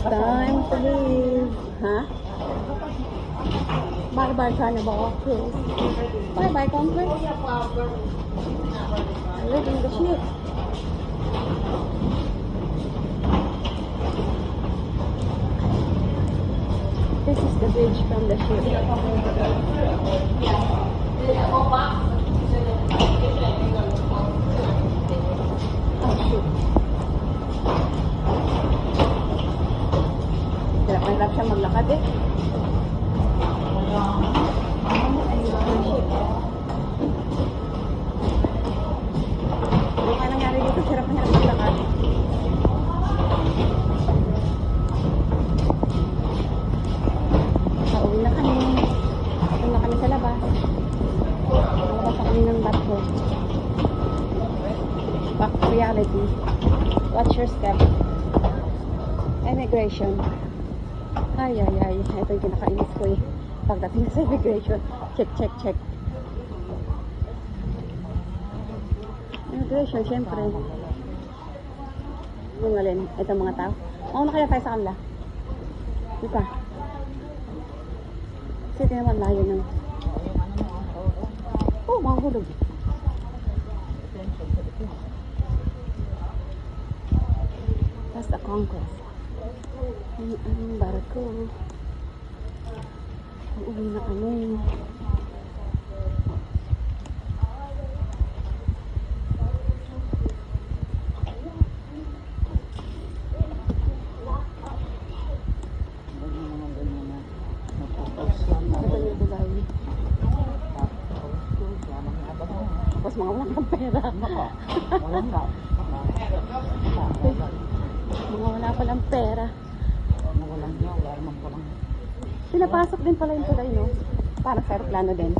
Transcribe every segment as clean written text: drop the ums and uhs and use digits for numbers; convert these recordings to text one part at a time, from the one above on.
time to leave. Huh? Bye-bye, Carnival Cruise. Bye-bye, Conquest. I'm leaving the ship. This is the bridge from the ship. Oh, shoot. Hirap siya maglakad eh. Ano kaya nangyari dito? Hirap maglakad. Pauwi na kami. Pauwi na kami sa labas. Nalabas na kami ng barko. Back to reality. Watch your step. Immigration. Ay. Ito yung kinakainis ko eh. Pagdating sa immigration. Check. Immigration, syempre. Yung alin, itong mga tao. Mauna kaya tayo sa kanila. Di ba? Kasi naman layo ng... Oh, mga hulog. That's the conquest. Ang barko. Uuwi na kami. Tapos mga walang kang pera. Mga wala palang pera. Pinapasok din pala yung tulay, no? Parang sa aeroplano din.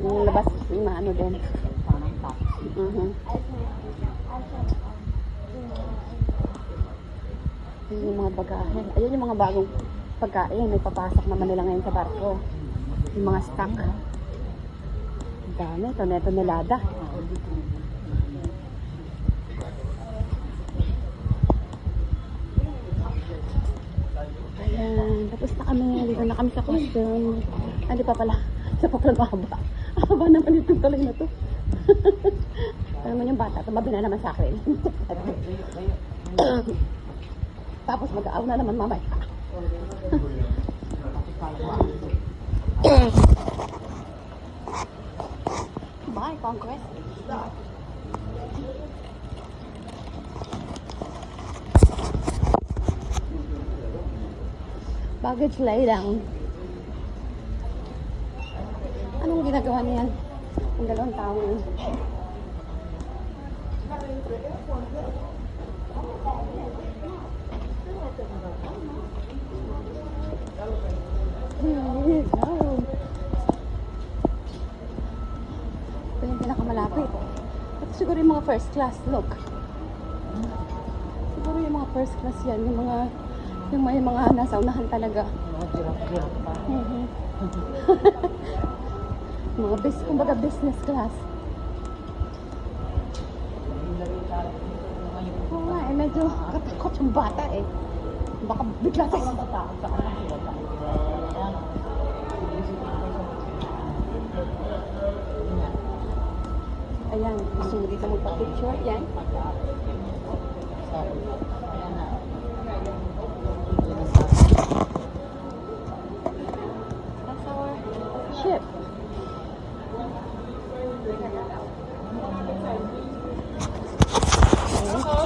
Yung labas, yung ano din. Ayun yung mga bagahe. Ayun yung mga bagong pagkain. May papasok naman nila ngayon sa barko. Yung mga stock. Ang dami. Tonelada. Ayan. Tapos na kami. Dito na kami sa custom. Hindi pa pala. Isa pa pala mahaba. Haba naman itong tuloy na to. Alam mo yung bata. Tumabi na naman sa akin. Tapos mag-aaw na naman mamaya. Bye, Conquest. Baggage lay down. Anong ginagawa niyan? Ang dalawang tao yun. Ito yung pinakamalapit. Ito siguro yung mga first class. Look. Siguro yung mga first class yan. Yung may mga nasa unahan talaga. Kumbaga business class. Oo nga eh, medyo katakot yung bata eh. Baka bigla tayo. Ayan, gusto mo dito magpa-picture. Yan.